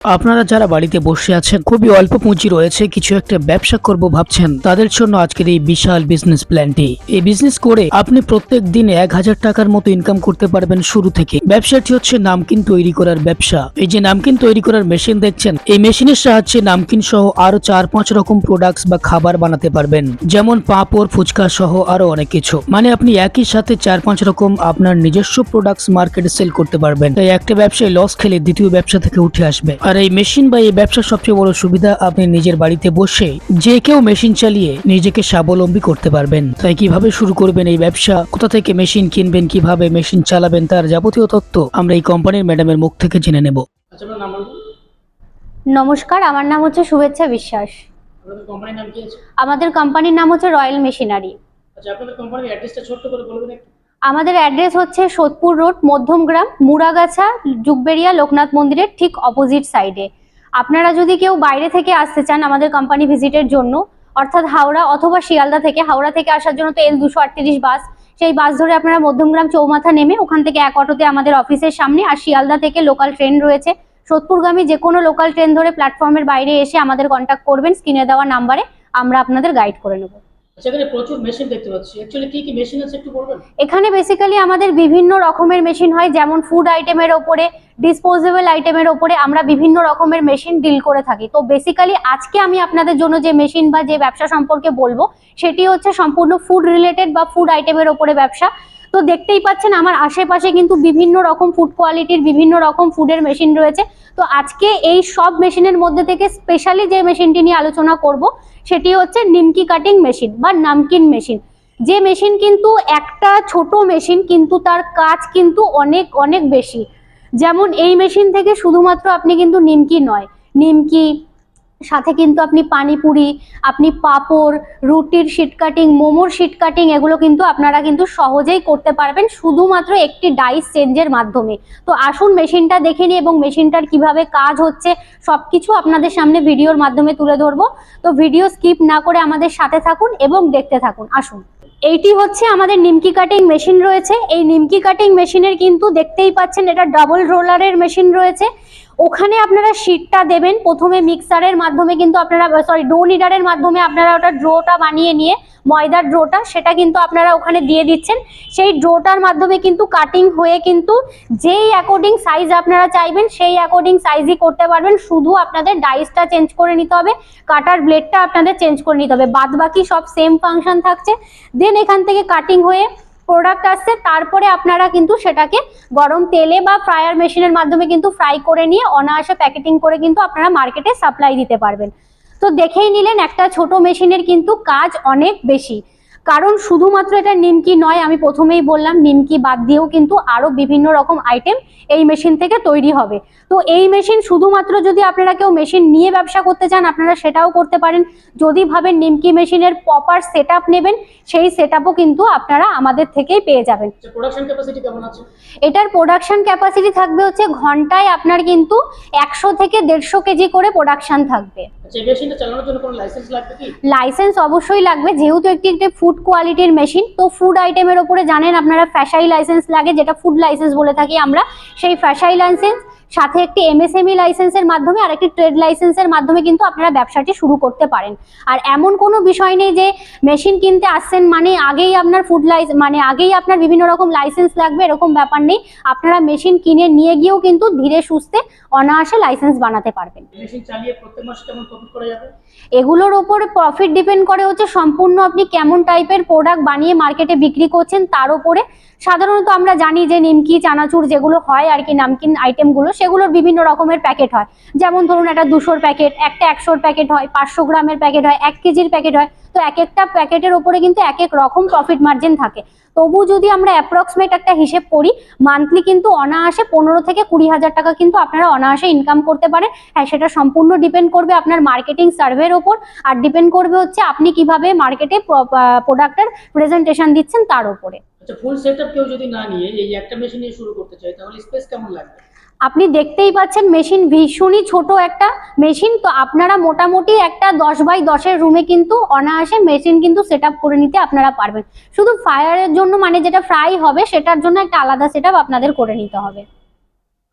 আপনারা যারা বাড়িতে বসে আছেন, খুবই অল্প পুঁজি রয়েছে, কিছু একটা ব্যবসা করব ভাবছেন, তাদের জন্য আজকের এই বিশাল বিজনেস প্ল্যানটি। এই বিজনেস করে আপনি প্রত্যেক দিন 1000 টাকার মতো ইনকাম করতে পারবেন শুরু থেকে। ব্যবসাটি হচ্ছে নামকিন তৈরি করার ব্যবসা। এই যে নামকিন তৈরি করার মেশিন দেখছেন, এই মেশিনের সাহায্যে নামকিন সহ আরো 4-5 রকম প্রোডাক্টস বা খাবার বানাতে পারবেন, যেমন পাঁপড়, ফুচকা সহ আরো অনেক কিছু। মানে আপনি একই সাথে 4-5 রকম আপনার নিজস্ব প্রোডাক্টস মার্কেটে সেল করতে পারবেন। তাই একটা ব্যবসায় লস খেলে দ্বিতীয় ব্যবসা থেকে উঠে আসবে। আর এই মেশিন বা এই ব্যবসার সবচেয়ে বড় সুবিধা, আপনি নিজের বাড়িতে বসে যে কেউ মেশিন চালিয়ে নিজেকে স্বাবলম্বী করতে পারবেন। তাই কিভাবে শুরু করবেন এই ব্যবসা, কোথা থেকে মেশিন কিনবেন, কিভাবে মেশিন চালাবেন, তার যাবতীয় তথ্য আমরা এই কোম্পানির ম্যাডামের মুখ থেকে জেনে নেব। আচ্ছা, আপনার নাম বলুন। নমস্কার, আমার নাম হচ্ছে শুভেচ্ছা বিশ্বাস। আপনাদের কোম্পানির নাম কি আছে? আমাদের কোম্পানির নাম হচ্ছে রয়্যাল মেশিনারি। আচ্ছা, আপনাদের কোম্পানির অ্যাড্রেসটা ছোট্ট করে বলবেন একটু। আমাদের অ্যাড্রেস হচ্ছে সোদপুর রোড, মধ্যমগ্রাম, মুড়াগাছা, যুগবেড়িয়া লোকনাথ মন্দিরের ঠিক অপোজিট সাইডে। আপনারা যদি কেউ বাইরে থেকে আসতে চান আমাদের কোম্পানি ভিজিটের জন্য, অর্থাৎ হাওড়া অথবা শিয়ালদা থেকে, হাওড়া থেকে আসার জন্য তো L238 বাস, সেই বাস ধরে আপনারা মধ্যমগ্রাম চৌমাথা নেমে ওখান থেকে এক অটোতে আমাদের অফিসের সামনে, আর শিয়ালদা থেকে লোকাল ট্রেন রয়েছে সোদপুরগামী, যে কোনো লোকাল ট্রেন ধরে প্ল্যাটফর্মের বাইরে এসে আমাদের কন্ট্যাক্ট করবেন স্ক্রিনে দেওয়া নাম্বারে, আমরা আপনাদের গাইড করে নেব। সেখানে প্রচুর মেশিন দেখতে পাচ্ছি, অ্যাকচুয়ালি কি কি মেশিন আছে একটু বলবেন? এখানে বেসিক্যালি আমাদের বিভিন্ন রকমের মেশিন হয়, যেমন ফুড আইটেমের ওপরে, ডিসপোজেবল আইটেমের ওপরে আমরা বিভিন্ন রকমের মেশিন ডিল করে থাকি। তো বেসিক্যালি আজকে আমি আপনাদের জন্য যে মেশিন বা যে ব্যবসা সম্পর্কে বলবো সেটি হচ্ছে সম্পূর্ণ ফুড রিলেটেড বা ফুড আইটেমের ওপরে ব্যবসা। তো দেখতেই পাচ্ছেন আমার আশেপাশে কিন্তু বিভিন্ন রকম ফুড কোয়ালিটির বিভিন্ন রকম ফুডের মেশিন রয়েছে। তো আজকে এই সব মেশিনের মধ্যে থেকে স্পেশালি যে মেশিনটি নিয়ে আলোচনা করব সেটি হচ্ছে নিমকি কাটিং মেশিন বা নামকিন মেশিন। যে মেশিন কিন্তু একটা ছোট মেশিন, কিন্তু তার কাজ কিন্তু অনেক অনেক বেশি। যেমন এই মেশিন থেকে শুধুমাত্র আপনি কিন্তু নিমকি নয়, নিমকি সাথে কিন্তু আপনি পানিপুরি, আপনি পাঁপড়, রুটির শিট কাটিং, মোমোর শিট কাটিং, এগুলো কিন্তু আপনারা কিন্তু সহজেই করতে পারবেন শুধুমাত্র একটি ডাইস চেঞ্জের মাধ্যমে। তো আসুন মেশিনটা দেখে নিই এবং মেশিনটার কিভাবে কাজ হচ্ছে সবকিছু আপনাদের সামনে ভিডিওর মাধ্যমে তুলে ধরবো। তো ভিডিও স্কিপ না করে আমাদের সাথে থাকুন এবং দেখতে থাকুন। আসুন, এইটি হচ্ছে আমাদের নিমকি কাটিং মেশিন রয়েছে। এই নিমকি কাটিং মেশিনের কিন্তু দেখতেই পাচ্ছেন এটা ডাবল রোলারের মেশিন রয়েছে। ওখানে আপনারা শীটটা দেবেন প্রথমে মিক্সারের মাধ্যমে, কিন্তু আপনারা ডো নিডারের মাধ্যমে আপনারা ওটা ড্রোটা বানিয়ে নিয়ে, ময়দার ড্রোটা সেটা কিন্তু আপনারা ওখানে দিয়ে দিচ্ছেন। সেই ড্রোটার মাধ্যমে কিন্তু কাটিং হয়ে কিন্তু যেই অ্যাকর্ডিং সাইজ আপনারা চাইবেন সেই অ্যাকর্ডিং সাইজই করতে পারবেন। শুধু আপনাদের ডাইসটা চেঞ্জ করে নিতে হবে, কাটার ব্লেডটা আপনাদের চেঞ্জ করে নিতে হবে, বাদ বাকি সব সেম ফাংশন থাকছে। দেন এখান থেকে কাটিং হয়ে প্রোডাক্ট আসছে, তারপরে আপনারা কিন্তু সেটাকে গরম তেলে বা ফ্রায়ার মেশিনের মাধ্যমে কিন্তু ফ্রাই করে নিয়ে অনায়াসে প্যাকেটিং করে কিন্তু আপনারা মার্কেটে সাপ্লাই দিতে পারবেন। তো দেখেই নিলেন একটা ছোট মেশিনের কিন্তু কাজ অনেক বেশি, কারণ শুধুমাত্র এটা নিমকি নয়, আমি প্রথমেই বললাম নিমকি বাদ দিয়েও কিন্তু আরো বিভিন্ন রকম আইটেম এই মেশিন থেকে তৈরি হবে। তো এই মেশিন শুধুমাত্র যদি আপনারা কেউ মেশিন নিয়ে ব্যবসা করতে চান আপনারা সেটাও করতে পারেন। যদি ভাবেন নিমকি মেশিনের প্রপার সেটআপ নেবেন, সেই সেটআপও কিন্তু আপনারা আমাদের থেকেই পেয়ে যাবেন। প্রোডাকশন ক্যাপাসিটি কেমন আছে? এটার প্রোডাকশন ক্যাপাসিটি থাকবে হচ্ছে ঘন্টায় আপনার কিন্তু 100 থেকে 150 কেজি করে প্রোডাকশন থাকবে। এই মেশিনটা চালানোর জন্য কোনো লাইসেন্স লাগবে কি? লাইসেন্স অবশ্যই লাগবে, যেহেতু একটি ফুড কোয়ালিটির মেশিন। তো ফুড আইটেমের উপরে জানেন আপনারা ফ্যাশাই লাইসেন্স লাগে, যেটা ফুড লাইসেন্স বলে থাকি আমরা। সেই ফ্যাশাই লাইসেন্স সাথে একটি MSME লাইসেন্সের মাধ্যমে আর একটি ট্রেড লাইসেন্সের মাধ্যমে কিন্তু আপনারা ব্যবসাটি শুরু করতে পারেন। আর এমন কোনো বিষয় নেই যে মেশিন কিনতে আসছেন মানে আগেই আপনার আগেই আপনার বিভিন্ন রকম লাইসেন্স লাগবে, এরকম ব্যাপার নেই। আপনারা মেশিন কিনে নিয়ে গিয়েও কিন্তু ধীরে সুস্থে অনায়াসে লাইসেন্স বানাতে পারবেন। মেশিন চালিয়ে প্রত্যেক মাসে কেমন প্রফিট করা যাবে? এগুলোর উপর প্রফিট ডিপেন্ড করে হচ্ছে সম্পূর্ণ আপনি কেমন টাইপের প্রোডাক্ট বানিয়ে মার্কেটে বিক্রি করছেন তার উপরে। সাধারণত আমরা জানি যে নিমকি, চানাচুর যেগুলো হয় আর কি, নামকিন আইটেমগুলো, সেগুলোর বিভিন্ন রকমের প্যাকেট হয়। যেমন ধরুন একটা 200-র প্যাকেট, একটা 100-র প্যাকেট হয়, 500 গ্রামের প্যাকেট হয়, 1 কেজির প্যাকেট হয়। তো এক একটা প্যাকেটের উপরে কিন্তু এক এক রকম প্রফিট মার্জিন থাকে। তবু যদি আমরা অ্যাপ্রক্সিমেট একটা হিসেব করি, মান্থলি কিন্তু অনায়াসে 15 থেকে 20 হাজার টাকা কিন্তু আপনারা অনায়াসে ইনকাম করতে পারেন। হ্যাঁ, সেটা সম্পূর্ণ ডিপেন্ড করবে আপনার মার্কেটিং সার্ভের ওপর, আর ডিপেন্ড করবে হচ্ছে আপনি কিভাবে মার্কেটে প্রোডাক্টের প্রেজেন্টেশন দিচ্ছেন তার উপরে। আচ্ছা, ফুল সেটআপ কেউ যদি না নিয়ে এই একটা মেশিন নিয়ে শুরু করতে চায় তাহলে স্পেস কেমন লাগবে? আপনি দেখতেই পাচ্ছেন মেশিন ভীষণই ছোট একটা মেশিন। তো আপনারা মোটামুটি একটা 10x10-এর রুমে কিন্তু অনায়াসে মেশিন কিন্তু সেটআপ করে নিতে আপনারা পারবেন। শুধু ফায়ারের জন্য, মানে যেটা ফ্রাই হবে সেটার জন্য একটা আলাদা সেটআপ আপনাদের করে নিতে হবে।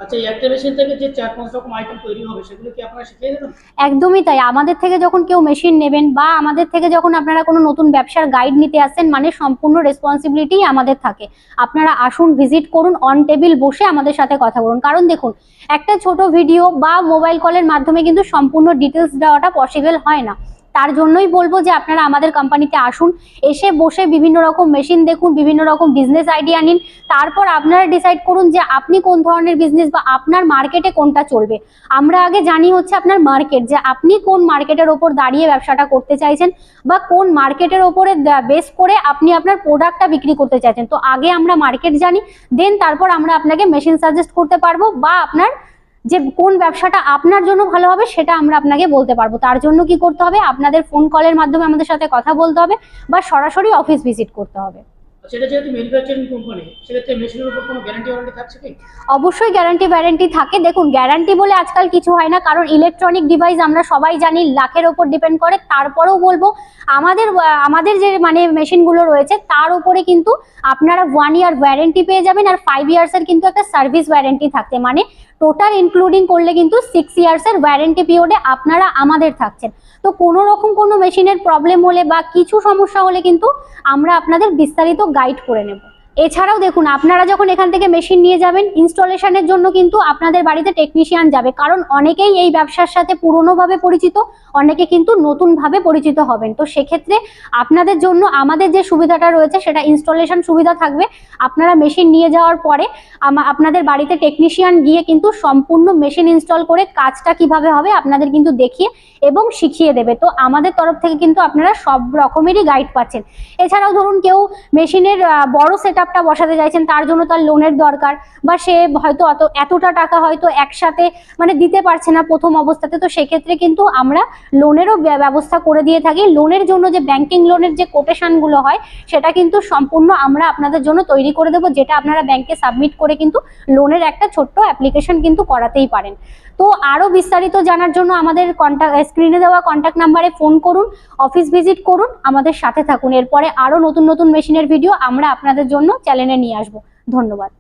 আচ্ছা, এই একটা মেশিন থেকে যে 4-5 রকম আইটেম তৈরি হবে সেগুলো কি আপনারা শিখিয়ে দেবেন? একদমই তাই। আমাদের থেকে যখন কেউ মেশিন নেবেন বা আমাদের থেকে যখন আপনারা কোনো নতুন ব্যবসার গাইড নিতে আসছেন, মানে সম্পূর্ণ রেসপন্সিবিলিটি আমাদের থাকে। আপনারা আসুন, ভিজিট করুন, অন টেবিল বসে আমাদের সাথে কথা বলুন। কারণ দেখুন, একটা ছোট ভিডিও বা মোবাইল কলের মাধ্যমে কিন্তু সম্পূর্ণ ডিটেলস দেওয়াটা পসিবল হয় না। তার জন্যই বলবো যে আপনারা আমাদের কোম্পানিতে আসুন, এসে বসে বিভিন্ন রকম মেশিন দেখুন, বিভিন্ন রকম বিজনেস আইডিয়া নিন। তারপর আপনারা ডিসাইড করুন যে আপনি কোন ধরনের বিজনেস বা আপনার মার্কেটে কোনটা চলবে। আমরা আগে জানি হচ্ছে আপনার মার্কেট, যে আপনি কোন মার্কেটের ওপর দাঁড়িয়ে ব্যবসাটা করতে চাইছেন বা কোন মার্কেটের ওপরে বেস করে আপনি আপনার প্রোডাক্টটা বিক্রি করতে চাইছেন। তো আগে আমরা মার্কেট জানি, দেন তারপর আমরা আপনাকে মেশিন সাজেস্ট করতে পারবো বা আপনার যে কোন ব্যবসাটা আপনার জন্য ভালো হবে সেটা আমরা আপনাকে বলতে পারবো। তার জন্য কি করতে হবে, আপনাদের ফোন কলের মাধ্যমে আমাদের সাথে কথা বলতে হবে বা সরাসরি অফিস ভিজিট করতে হবে। সেটা যেহেতু ম্যানুফ্যাকচারিং কোম্পানি, সেক্ষেত্রে মেশিনের উপর কোনো গ্যারান্টি ওয়ারেন্টি থাকছে কি? অবশ্যই গ্যারান্টি ওয়ারেন্টি থাকে। দেখুন, গ্যারান্টি বলে আজকাল কিছু হয় না, কারণ ইলেকট্রনিক ডিভাইস আমরা সবাই জানি লাখের ওপর ডিপেন্ড করে। তারপরেও বলবো আমাদের যে মানে মেশিনগুলো রয়েছে তার উপরে কিন্তু আপনারা 1 ইয়ার ওয়ারেন্টি পেয়ে যাবেন, আর 5 ইয়ার্সের কিন্তু একটা সার্ভিস ওয়ারেন্টি থাকছে। মানে টোটাল ইনক্লুডিং করলে কিন্তু 6 ইয়ার্সের ওয়ারেন্টি পিরিয়ডে আপনারা আমাদের থাকছেন। তো কোনো রকম কোনো মেশিনের প্রবলেম হলে বা কিছু সমস্যা হলে কিন্তু আমরা আপনাদের বিস্তারিত গাইড করে নেব। এছাড়াও দেখুন, আপনারা যখন এখান থেকে মেশিন নিয়ে যাবেন, ইনস্টলেশনের জন্য কিন্তু আপনাদের বাড়িতে টেকনিশিয়ান যাবে। কারণ অনেকেই এই ব্যবসার সাথে পুরনোভাবে পরিচিত, অনেকে কিন্তু নতুনভাবে পরিচিত হবেন। তো সেক্ষেত্রে আপনাদের জন্য আমাদের যে সুবিধাটা রয়েছে সেটা ইনস্টলেশন সুবিধা থাকবে। আপনারা মেশিন নিয়ে যাওয়ার পরে আপনাদের বাড়িতে টেকনিশিয়ান গিয়ে কিন্তু সম্পূর্ণ মেশিন ইনস্টল করে কাজটা কিভাবে হবে আপনাদের কিন্তু দেখিয়ে এবং শিখিয়ে দেবে। তো আমাদের তরফ থেকে কিন্তু আপনারা সব রকমেরই গাইড পাচ্ছেন। এছাড়াও ধরুন কেউ মেশিনের বড় সেটআপটা বসাতে চাইছেন, তার জন্য তার লোনের দরকার, বা সে হয়তো এতটা টাকা হয়তো একসাথে মানে দিতে পারছে না প্রথম অবস্থাতে। তো সেক্ষেত্রে কিন্তু আমরা লোনেরও ব্যবস্থা করে দিয়ে থাকি। লোনের জন্য যে ব্যাংকিং লোনের যে কোটেশনগুলো হয় সেটা কিন্তু সম্পূর্ণ আমরা আপনাদের জন্য তৈরি করে দেবো, যেটা আপনারা ব্যাংকে সাবমিট করে কিন্তু লোনের একটা ছোট্ট অ্যাপ্লিকেশন কিন্তু করাতেই পারেন। তো আরও বিস্তারিত জানার জন্য আমাদের স্ক্রিনে দেওয়া কন্ট্যাক্ট নাম্বারে ফোন করুন, অফিস ভিজিট করুন, আমাদের সাথে থাকুন। এরপরে আরও নতুন নতুন মেশিনের ভিডিও আমরা আপনাদের জন্য চ্যানেলে নিয়ে আসবো। ধন্যবাদ।